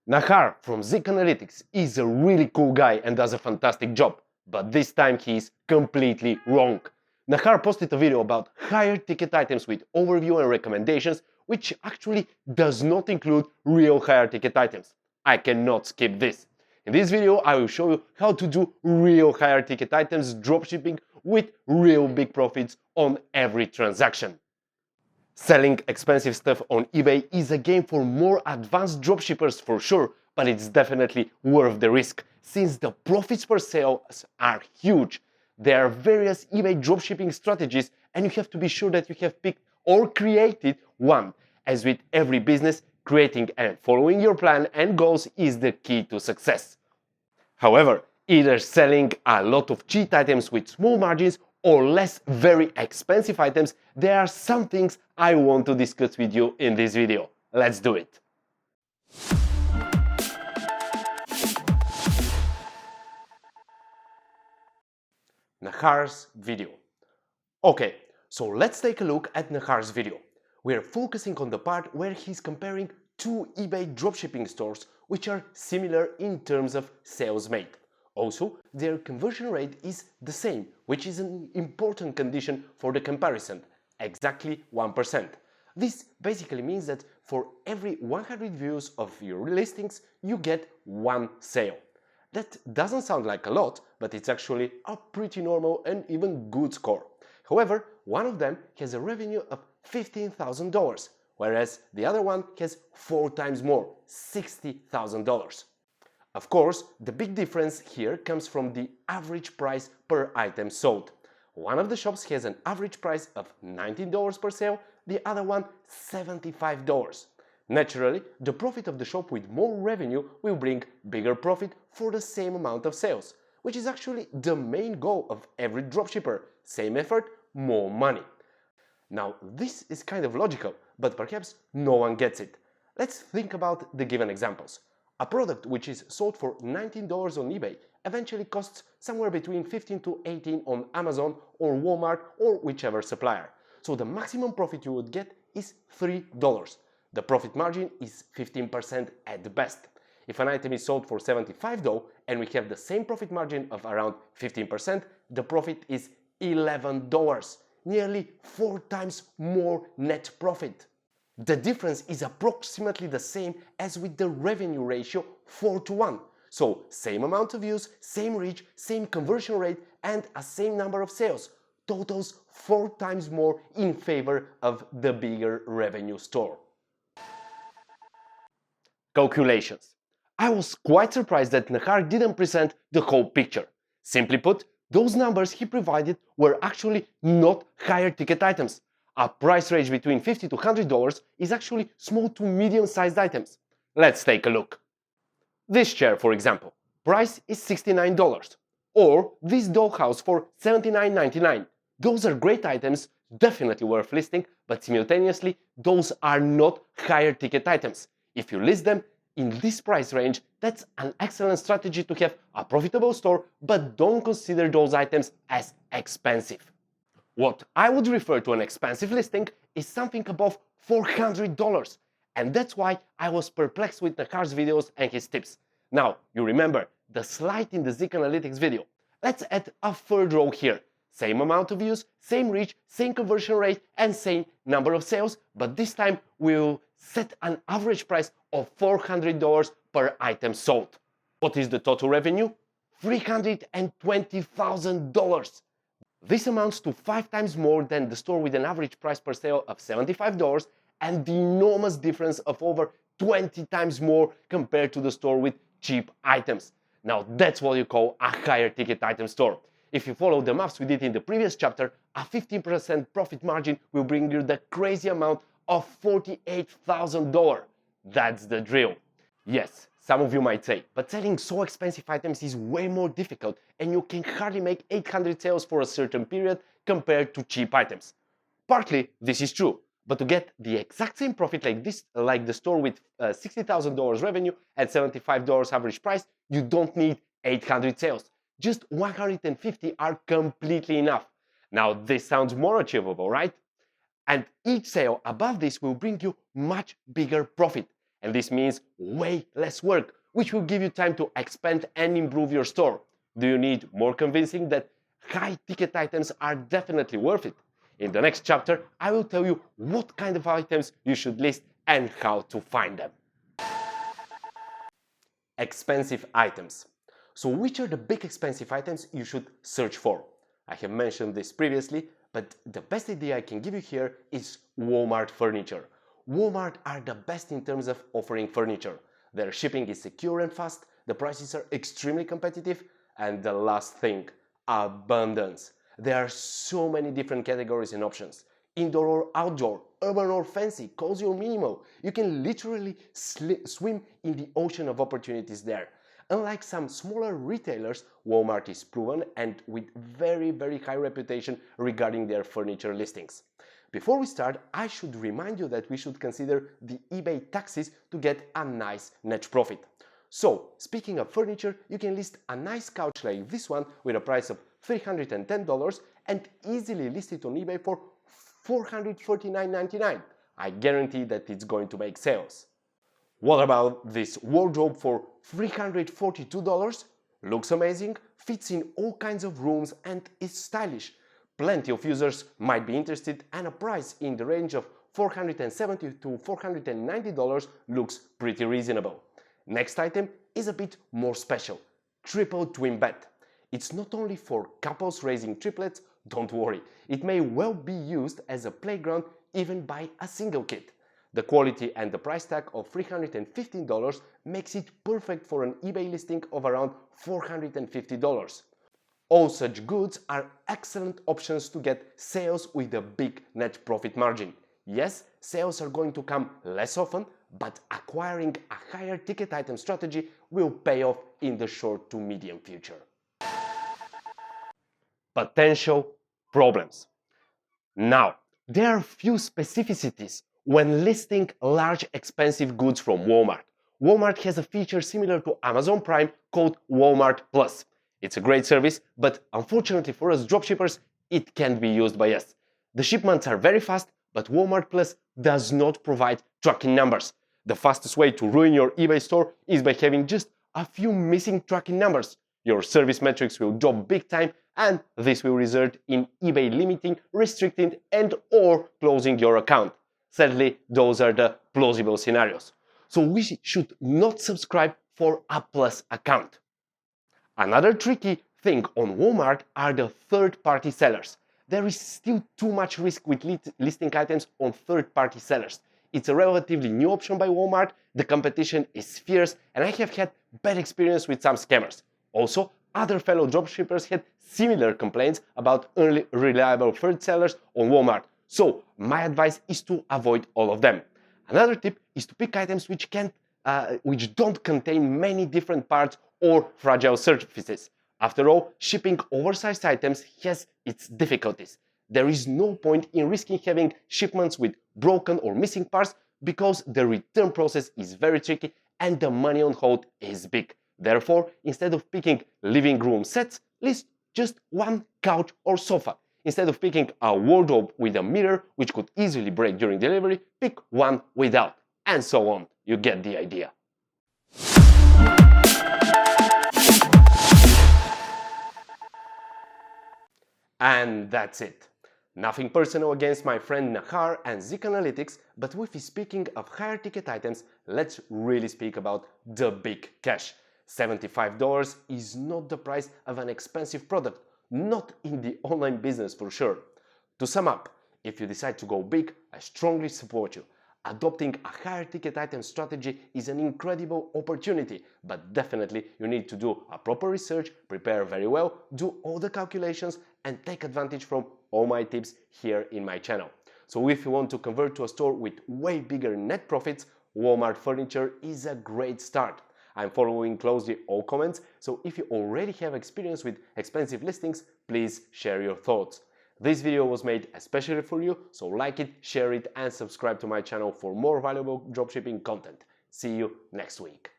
Nahar from Zik Analytics is a really cool guy and does a fantastic job, but this time he's completely wrong. Nahar posted a video about higher ticket items with overview and recommendations, which actually does not include real higher ticket items. I cannot skip this. In this video, I will show you how to do real higher ticket items dropshipping with real big profits on every transaction. Selling expensive stuff on eBay is a game for more advanced dropshippers for sure, but it's definitely worth the risk, since the profits per sale are huge. There are various eBay dropshipping strategies, and you have to be sure that you have picked or created one. As with every business, creating and following your plan and goals is the key to success. However, either selling a lot of cheap items with small margins or less very expensive items, there are some things I want to discuss with you in this video. Let's do it. Nahar's video. Okay, so let's take a look at Nahar's video. We are focusing on the part where he's comparing two eBay dropshipping stores which are similar in terms of sales made. Also, their conversion rate is the same, which is an important condition for the comparison, exactly 1%. This basically means that for every 100 views of your listings, you get one sale. That doesn't sound like a lot, but it's actually a pretty normal and even good score. However, one of them has a revenue of $15,000, whereas the other one has 4 times more, $60,000. Of course, the big difference here comes from the average price per item sold. One of the shops has an average price of $19 per sale, the other one $75. Naturally, the profit of the shop with more revenue will bring bigger profit for the same amount of sales, which is actually the main goal of every dropshipper. Same effort, more money. Now, this is kind of logical, but perhaps no one gets it. Let's think about the given examples. A product which is sold for $19 on eBay eventually costs somewhere between $15 to $18 on Amazon or Walmart or whichever supplier. So the maximum profit you would get is $3. The profit margin is 15% at the best. If an item is sold for $75 though, and we have the same profit margin of around 15%, the profit is $11, nearly 4 times more net profit. The difference is approximately the same as with the revenue ratio 4 to 1. So same amount of views, same reach, same conversion rate and a same number of sales. Totals 4 times more in favor of the bigger revenue store. Calculations. I was quite surprised that Nahar didn't present the whole picture. Simply put, those numbers he provided were actually not higher ticket items. A price range between $50 to $100 is actually small to medium-sized items. Let's take a look. This chair, for example, price is $69. Or this dollhouse for $79.99. Those are great items, definitely worth listing, but simultaneously, those are not higher ticket items. If you list them in this price range, that's an excellent strategy to have a profitable store, but don't consider those items as expensive. What I would refer to an expensive listing is something above $400, and that's why I was perplexed with Nahar's videos and his tips. Now, you remember the slide in the Zik Analytics video. Let's add a third row here. Same amount of views, same reach, same conversion rate, and same number of sales, but this time we'll set an average price of $400 per item sold. What is the total revenue? $320,000. This amounts to 5 times more than the store with an average price per sale of $75 and the enormous difference of over 20 times more compared to the store with cheap items. Now that's what you call a higher ticket item store. If you follow the maths we did in the previous chapter, a 15% profit margin will bring you the crazy amount of $48,000. That's the drill. Yes, some of you might say, but selling so expensive items is way more difficult and you can hardly make 800 sales for a certain period compared to cheap items. Partly this is true, but to get the exact same profit like the store with $60,000 revenue at $75 average price, you don't need 800 sales. Just 150 are completely enough. Now this sounds more achievable, right? And each sale above this will bring you much bigger profit. And this means way less work, which will give you time to expand and improve your store. Do you need more convincing that high-ticket items are definitely worth it? In the next chapter, I will tell you what kind of items you should list and how to find them. Expensive items. So which are the big expensive items you should search for? I have mentioned this previously, but the best idea I can give you here is Walmart furniture. Walmart are the best in terms of offering furniture. Their shipping is secure and fast, the prices are extremely competitive, and the last thing, abundance. There are so many different categories and options. Indoor or outdoor, urban or fancy, cozy or minimal. You can literally swim in the ocean of opportunities there. Unlike some smaller retailers, Walmart is proven and with very high reputation regarding their furniture listings. Before we start, I should remind you that we should consider the eBay taxes to get a nice net profit. So, speaking of furniture, you can list a nice couch like this one with a price of $310 and easily list it on eBay for $449.99. I guarantee that it's going to make sales. What about this wardrobe for $342? Looks amazing, fits in all kinds of rooms and is stylish. Plenty of users might be interested, and a price in the range of $470 to $490 looks pretty reasonable. Next item is a bit more special. Triple twin bed. It's not only for couples raising triplets, don't worry, it may well be used as a playground even by a single kid. The quality and the price tag of $315 makes it perfect for an eBay listing of around $450. All such goods are excellent options to get sales with a big net profit margin. Yes, sales are going to come less often, but acquiring a higher ticket item strategy will pay off in the short to medium future. Potential problems. Now, there are few specificities when listing large expensive goods from Walmart. Walmart has a feature similar to Amazon Prime called Walmart Plus. It's a great service, but unfortunately for us dropshippers, it can't be used by us. The shipments are very fast, but Walmart Plus does not provide tracking numbers. The fastest way to ruin your eBay store is by having just a few missing tracking numbers. Your service metrics will drop big time, and this will result in eBay limiting, restricting, and/or closing your account. Sadly, those are the plausible scenarios. So we should not subscribe for a Plus account. Another tricky thing on Walmart are the third-party sellers. There is still too much risk with listing items on third-party sellers. It's a relatively new option by Walmart, the competition is fierce, and I have had bad experience with some scammers. Also, other fellow dropshippers had similar complaints about unreliable third sellers on Walmart. So, my advice is to avoid all of them. Another tip is to pick items which don't contain many different parts or fragile surfaces. After all, shipping oversized items has its difficulties. There is no point in risking having shipments with broken or missing parts because the return process is very tricky and the money on hold is big. Therefore, instead of picking living room sets, list just one couch or sofa. Instead of picking a wardrobe with a mirror which could easily break during delivery, pick one without, and so on. You get the idea. And that's it. Nothing personal against my friend Nahar and Zik Analytics, but if speaking of higher ticket items, let's really speak about the big cash. $75 is not the price of an expensive product, not in the online business for sure. To sum up, if you decide to go big, I strongly support you. Adopting a higher ticket item strategy is an incredible opportunity, but definitely you need to do a proper research, prepare very well, do all the calculations, and take advantage from all my tips here in my channel. So if you want to convert to a store with way bigger net profits, Walmart Furniture is a great start. I'm following closely all comments, so if you already have experience with expensive listings, please share your thoughts. This video was made especially for you, so like it, share it, and subscribe to my channel for more valuable dropshipping content. See you next week.